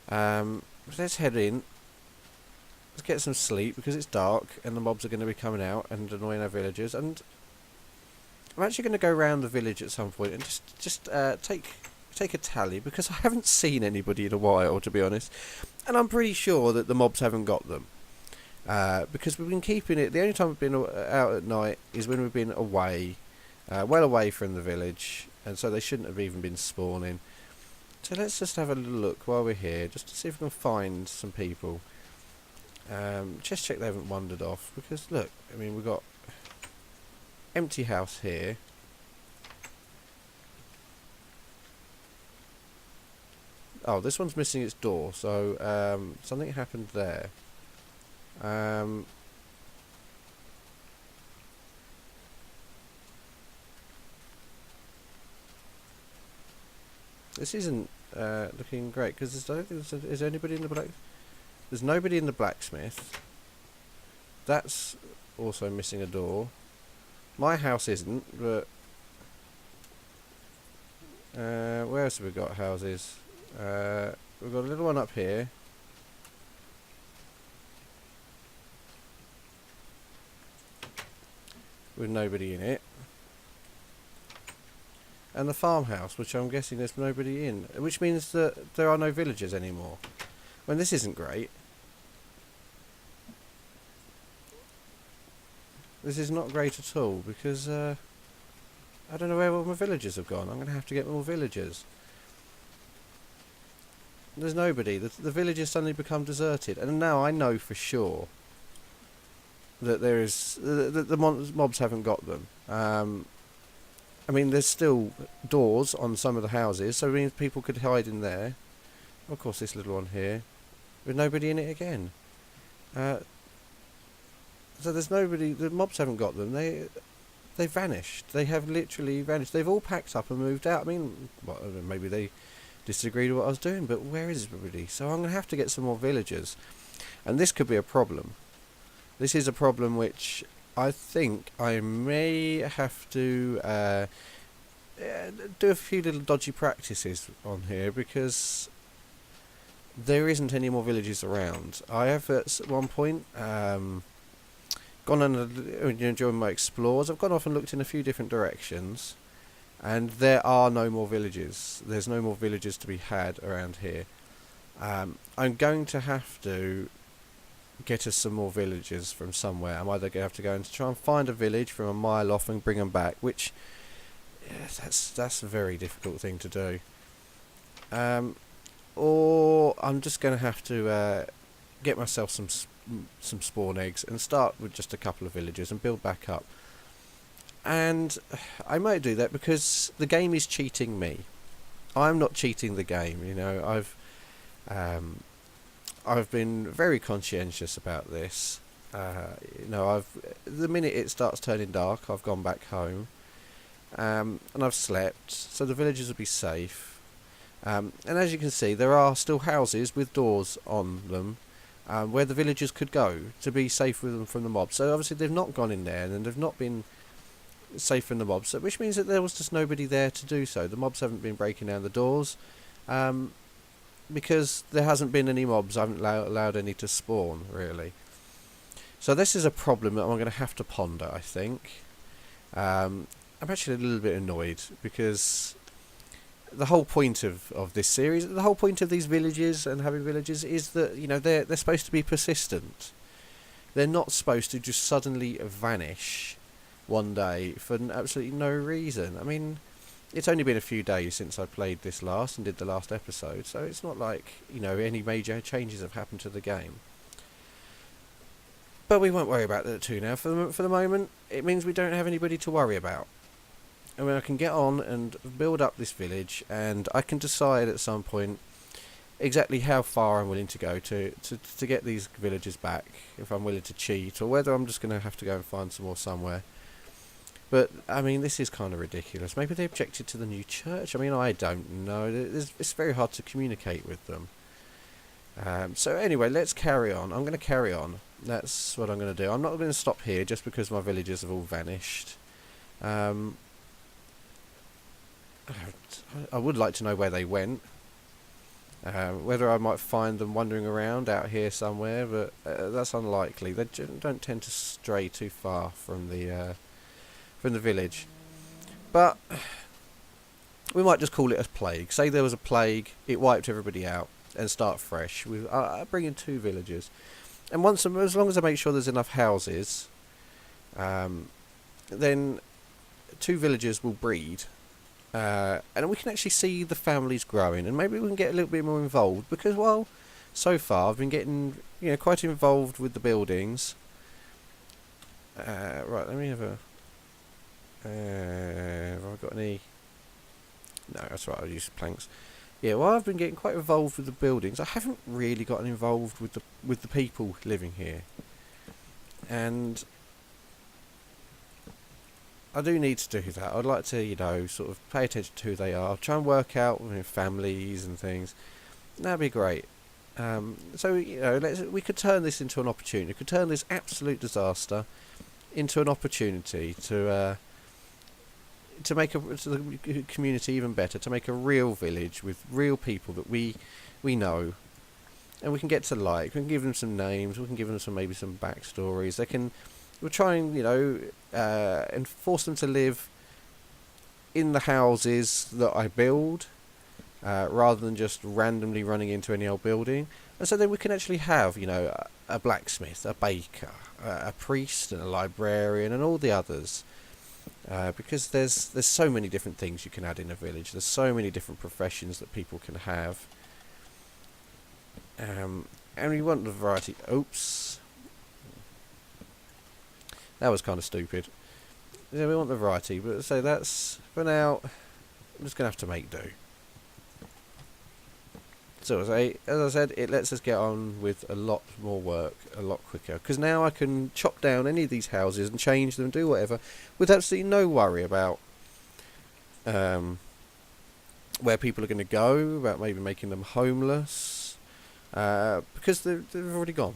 Let's head in. Let's get some sleep because it's dark and the mobs are going to be coming out and annoying our villagers. And I'm actually going to go around the village at some point and just take a tally because I haven't seen anybody in a while, to be honest. And I'm pretty sure that the mobs haven't got them. Because we've been keeping it. The only time we've been out at night is when we've been away, well away from the village, and so they shouldn't have even been spawning. So let's just have a little look while we're here, just to see if we can find some people. Just check they haven't wandered off, because look, I mean, we've got empty house here. Oh, this one's missing its door, so something happened there. This isn't looking great because is there anybody in the black? There's nobody in the blacksmith. That's also missing a door. My house isn't, but where else have we got houses? We've got a little one up here. With nobody in it. And the farmhouse, which I'm guessing there's nobody in, which means that there are no villagers anymore. Well, this isn't great. This is not great at all, because I don't know where all my villagers have gone. I'm going to have to get more villagers. There's nobody. The village has suddenly become deserted, and now I know for sure that there is the mobs haven't got them. I mean, there's still doors on some of the houses, so it means people could hide in there. Of course, this little one here, with nobody in it again. So there's nobody. The mobs haven't got them. They vanished. They have literally vanished. They've all packed up and moved out. I mean, well, maybe they disagreed with what I was doing, but where is everybody? So I'm going to have to get some more villagers, and this could be a problem. This is a problem which I think I may have to do a few little dodgy practices on here, because there isn't any more villages around. I have at one point gone on during my explores. I've gone off and looked in a few different directions, and there are no more villages. There's no more villages to be had around here. I'm going to have to get us some more villagers from somewhere. I'm either going to have to go and try and find a village from a mile off and bring them back, which that's a very difficult thing to do. Or I'm just going to have to get myself some spawn eggs and start with just a couple of villagers and build back up. And I might do that because the game is cheating me. I'm not cheating the game, you know. I've been very conscientious about this. You know, the minute it starts turning dark, I've gone back home, and I've slept, so the villagers will be safe. And as you can see, there are still houses with doors on them, where the villagers could go to be safe with them from the mobs. So obviously they've not gone in there, and they've not been safe from the mobs, which means that there was just nobody there to do so. The mobs haven't been breaking down the doors. Because there hasn't been any mobs, I haven't allowed any to spawn, really. So this is a problem that I'm going to have to ponder, I think. I'm actually a little bit annoyed, because the whole point of this series, the whole point of these villages and having villages is that, you know, they're supposed to be persistent. They're not supposed to just suddenly vanish one day for absolutely no reason. I mean, it's only been a few days since I played this last and did the last episode, so it's not like, you know, any major changes have happened to the game. But we won't worry about that too now. For the moment, it means we don't have anybody to worry about. I mean, I can get on and build up this village, and I can decide at some point exactly how far I'm willing to go to get these villagers back, if I'm willing to cheat, or whether I'm just going to have to go and find some more somewhere. But, I mean, this is kind of ridiculous. Maybe they objected to the new church? I mean, I don't know. It's very hard to communicate with them. So anyway, let's carry on. I'm going to carry on. That's what I'm going to do. I'm not going to stop here just because my villagers have all vanished. I would like to know where they went. Whether I might find them wandering around out here somewhere, but that's unlikely. They don't tend to stray too far from the village. But we might just call it a plague. Say there was a plague, it wiped everybody out, and start fresh. With bring in 2 villagers, and as long as I make sure there's enough houses, then 2 villagers will breed. And we can actually see the families growing, and maybe we can get a little bit more involved, because, well, so far I've been getting quite involved with the buildings. Right, let me have a have I got any? No, that's right, I'll use planks. Yeah, well, I've been getting quite involved with the buildings. I haven't really gotten involved with the people living here, and I do need to do that. I'd like to, sort of pay attention to who they are, try and work out families and things. That'd be great. So we could turn this into an opportunity. We could turn this absolute disaster into an opportunity to make the community even better, to make a real village with real people that we know, and we can get to like. We can give them some names. We can give them maybe some backstories. We'll try and and force them to live in the houses that I build, rather than just randomly running into any old building. And so then we can actually have a blacksmith, a baker, a priest, and a librarian, and all the others. Because there's so many different things you can add in a village. There's so many different professions that people can have. And we want the variety. Oops. That was kind of stupid. Yeah, we want the variety, but so that's, for now, I'm just going to have to make do. So as I said, it lets us get on with a lot more work a lot quicker, because now I can chop down any of these houses and change them, do whatever, with absolutely no worry about where people are going to go, about maybe making them homeless, because they've already gone.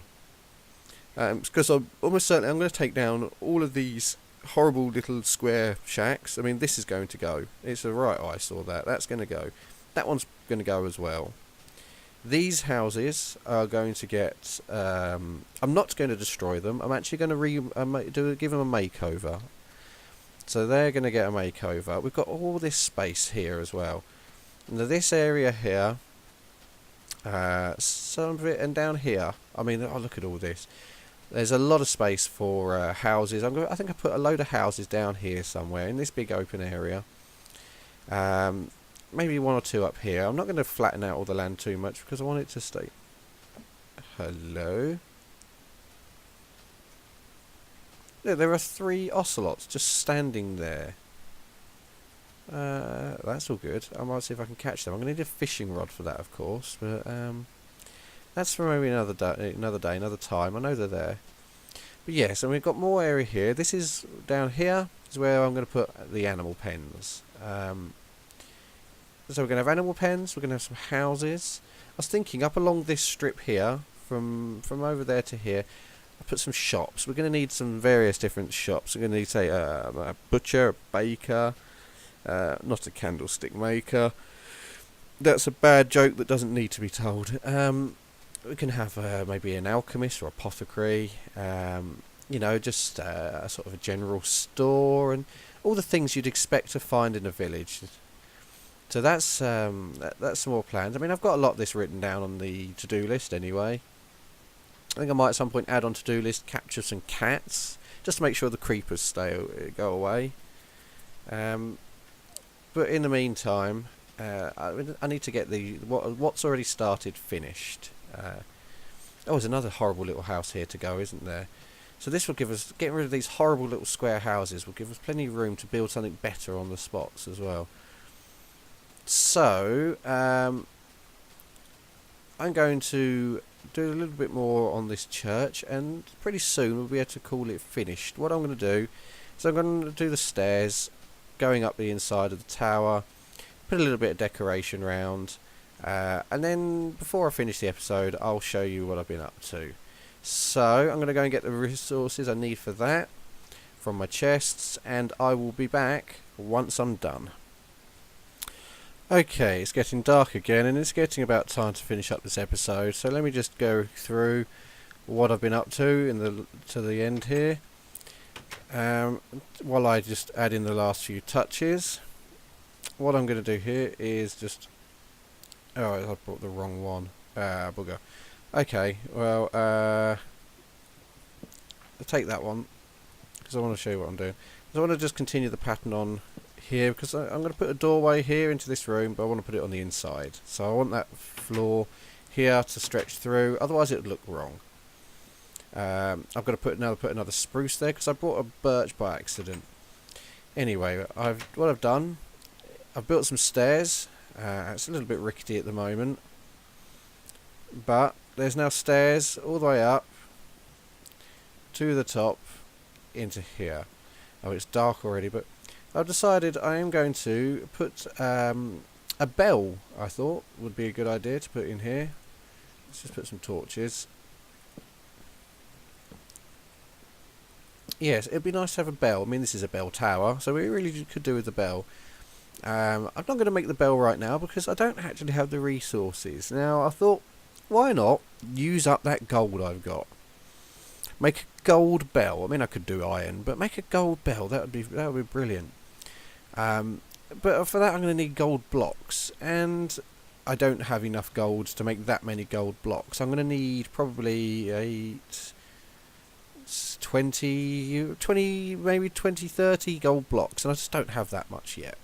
Because I'm almost certain I'm going to take down all of these horrible little square shacks. I mean, this is going to go. It's a right eyesore. That's going to go. That one's going to go as well. These houses are going to get. I'm not going to destroy them. I'm actually going to give them a makeover. So they're going to get a makeover. We've got all this space here as well. Now this area here, some of it, and down here. I mean, oh, look at all this. There's a lot of space for houses. I think I put a load of houses down here somewhere in this big open area. Maybe 1 or 2 up here. I'm not going to flatten out all the land too much because I want it to stay. Hello. Look, there are 3 ocelots just standing there. That's all good. I might see if I can catch them. I'm going to need a fishing rod for that, of course, but that's for maybe another day, another time. I know they're there. But yes, and we've got more area here. This is down here is where I'm going to put the animal pens. So we're going to have animal pens. We're going to have some houses. I was thinking up along this strip here, from over there to here, I'll put some shops. We're going to need some various different shops. We're going to need, say, a butcher, a baker, not a candlestick maker. That's a bad joke that doesn't need to be told. We can have maybe an alchemist or apothecary, just a sort of a general store, and all the things you'd expect to find in a village. So that's some more plans. I mean, I've got a lot of this written down on the to-do list anyway. I think I might at some point add on to-do list capture some cats, just to make sure the creepers go away. But in the meantime, I need to get what's already started finished. There's another horrible little house here to go, isn't there? So this will give us, getting rid of these horrible little square houses will give us plenty of room to build something better on the spots as well. So I'm going to do a little bit more on this church, and pretty soon we'll be able to call it finished. What I'm going to do is I'm going to do the stairs going up the inside of the tower, put a little bit of decoration round, and then before I finish the episode I'll show you what I've been up to. So I'm going to go and get the resources I need for that from my chests, and I will be back once I'm done. Okay, it's getting dark again, and it's getting about time to finish up this episode. So let me just go through what I've been up to the end here. While I just add in the last few touches, what I'm going to do here is just... Oh, I brought the wrong one. Bugger. Okay, well, I'll take that one, because I want to show you what I'm doing. So I want to just continue the pattern on here, because I'm going to put a doorway here into this room, but I want to put it on the inside. So I want that floor here to stretch through, otherwise it would look wrong. I've got to put another spruce there, because I brought a birch by accident. Anyway, what I've done, I've built some stairs. It's a little bit rickety at the moment, but there's now stairs all the way up to the top into here. Oh, it's dark already, but I've decided I am going to put a bell. I thought would be a good idea to put in here. Let's just put some torches. Yes, it'd be nice to have a bell. I mean, this is a bell tower, so we really could do with the bell. I'm not going to make the bell right now because I don't actually have the resources. Now, I thought, why not use up that gold I've got? Make a gold bell. I mean, I could do iron, but make a gold bell. That would be brilliant. But for that, I'm going to need gold blocks, and I don't have enough gold to make that many gold blocks. I'm going to need probably 20, maybe 20, 30 gold blocks, and I just don't have that much yet.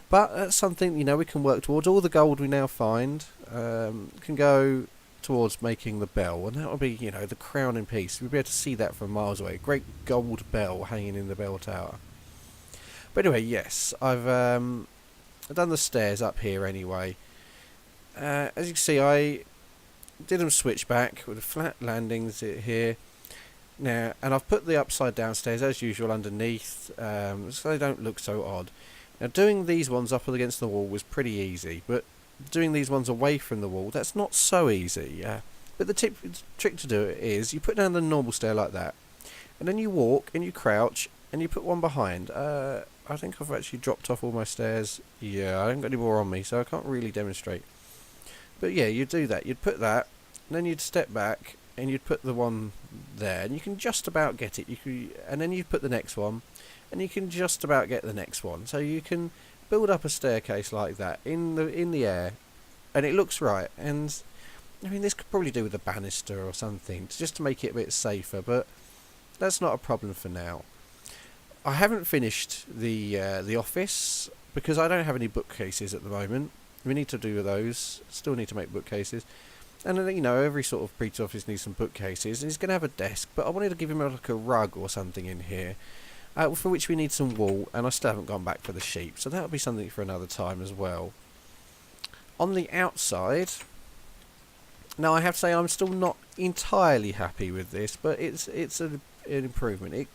But that's something, we can work towards. All the gold we now find can go towards making the bell, and that will be, the crowning piece. We'll be able to see that from miles away. Great gold bell hanging in the bell tower. But anyway, yes, I've done the stairs up here anyway. As you can see, I did them switchback with flat landings here. Now, and I've put the upside down stairs as usual underneath, so they don't look so odd. Now, doing these ones up against the wall was pretty easy, but doing these ones away from the wall, that's not so easy. But the trick to do it is you put down the normal stair like that, and then you walk and you crouch and you put one behind. I think I've actually dropped off all my stairs. Yeah, I haven't got any more on me, so I can't really demonstrate. But yeah, you'd do that. You'd put that, and then you'd step back and you'd put the one there, and you can just about get it. And then you'd put the next one, and you can just about get the next one. So you can build up a staircase like that in the air, and it looks right. And I mean, this could probably do with a banister or something, just to make it a bit safer, but that's not a problem for now. I haven't finished the office because I don't have any bookcases at the moment. We need to do those. Still need to make bookcases. And every sort of preach office needs some bookcases, and he's going to have a desk, but I wanted to give him like a rug or something in here, for which we need some wool, and I still haven't gone back for the sheep, so that'll be something for another time as well. On the outside, now I have to say I'm still not entirely happy with this, but it's an improvement. It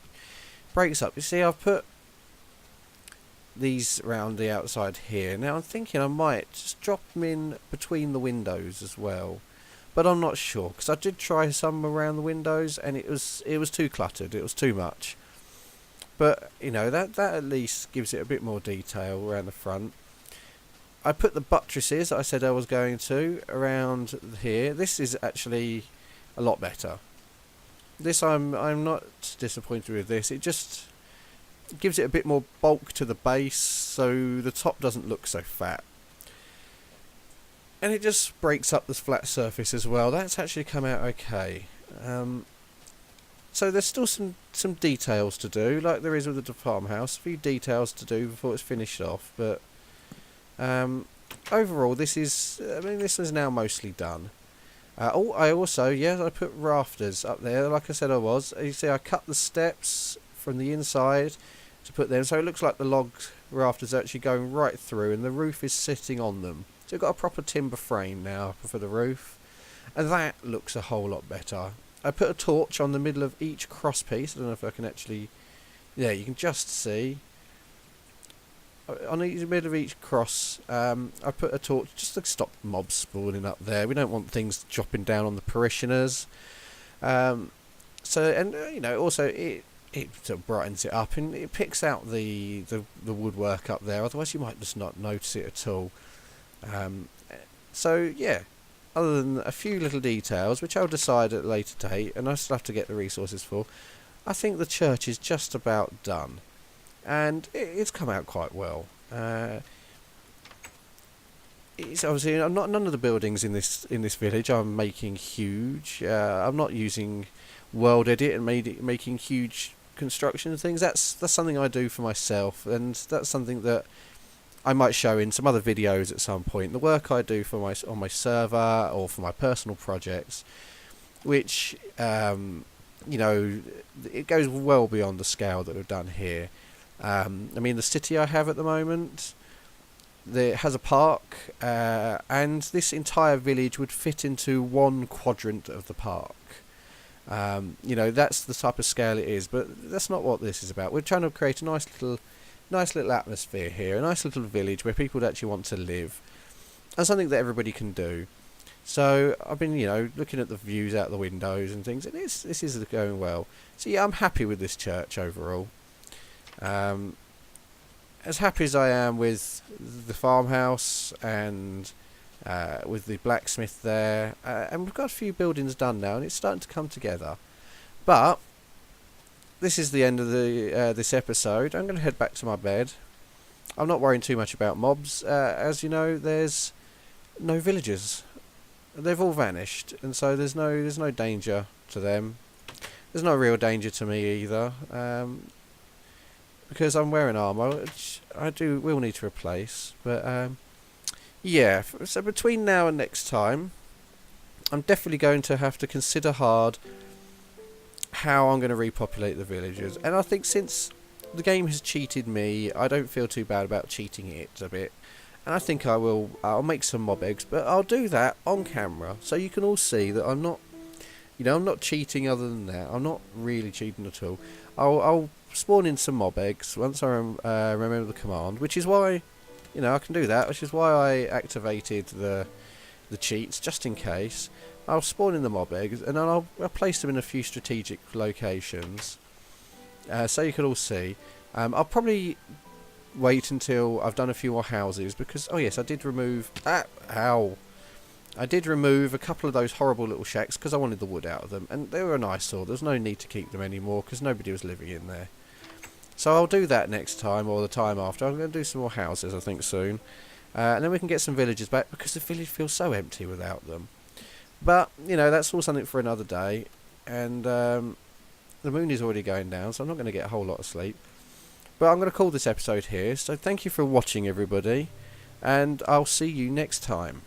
breaks up. You see, I've put these around the outside here. Now I'm thinking I might just drop them in between the windows as well, but I'm not sure, because I did try some around the windows and it was too cluttered. It was too much. But that at least gives it a bit more detail around the front. I put the buttresses I said I was going to around here. This is actually a lot better. This I'm not disappointed with this. It just gives it a bit more bulk to the base, so the top doesn't look so fat. And it just breaks up the flat surface as well. That's actually come out okay. So there's still some details to do, like there is with the farmhouse. A few details to do before it's finished off, but overall this is now mostly done. I put rafters up there, like I said I was. You see, I cut the steps from the inside to put them, so it looks like the log rafters are actually going right through, and the roof is sitting on them. So we've got a proper timber frame now for the roof, and that looks a whole lot better. I put a torch on the middle of each cross piece. I don't know if I can actually... Yeah, you can just see. On the middle of each cross, I put a torch just to stop mobs spawning up there. We don't want things dropping down on the parishioners. Also it sort of brightens it up, and it picks out the woodwork up there. Otherwise, you might just not notice it at all. Um, so yeah, other than a few little details, which I'll decide at a later date, and I still have to get the resources for, I think the church is just about done, and it's come out quite well. It's obviously none of the buildings in this village I'm making huge. I'm not using World Edit and making huge construction things. That's something I do for myself, and that's something that I might show in some other videos at some point. The work I do for on my server or for my personal projects, which it goes well beyond the scale that we've done here. I mean, the city I have at the moment, it has a park, and this entire village would fit into one quadrant of the park. That's the type of scale it is, but that's not what this is about. We're trying to create a nice little atmosphere here, a nice little village where people would actually want to live, and something that everybody can do. So I've been, looking at the views out the windows and things, and this is going well. So yeah, I'm happy with this church overall. As happy as I am with the farmhouse and with the blacksmith there, and we've got a few buildings done now, and it's starting to come together. But this is the end of this episode. I'm going to head back to my bed. I'm not worrying too much about mobs. As you know, there's no villagers. They've all vanished, and so there's no danger to them. There's no real danger to me either. Because I'm wearing armour, which I will need to replace. But yeah, so between now and next time, I'm definitely going to have to consider hard how I'm going to repopulate the villagers. And I think since the game has cheated me, I don't feel too bad about cheating it a bit. And I think I'll make some mob eggs, but I'll do that on camera, so you can all see that I'm not, I'm not cheating other than that. I'm not really cheating at all. I'll spawn in some mob eggs once I remember the command, which is why, I can do that, which is why I activated the cheats, just in case. I'll spawn in the mob eggs, and I'll place them in a few strategic locations, so you can all see. I'll probably wait until I've done a few more houses, because, oh yes, I did remove... I did remove a couple of those horrible little shacks, because I wanted the wood out of them, and they were an eyesore. There's no need to keep them anymore, because nobody was living in there. So I'll do that next time, or the time after. I'm going to do some more houses, I think, soon. And then we can get some villagers back, because the village feels so empty without them. But, that's all something for another day. And the moon is already going down, so I'm not going to get a whole lot of sleep. But I'm going to call this episode here. So thank you for watching, everybody. And I'll see you next time.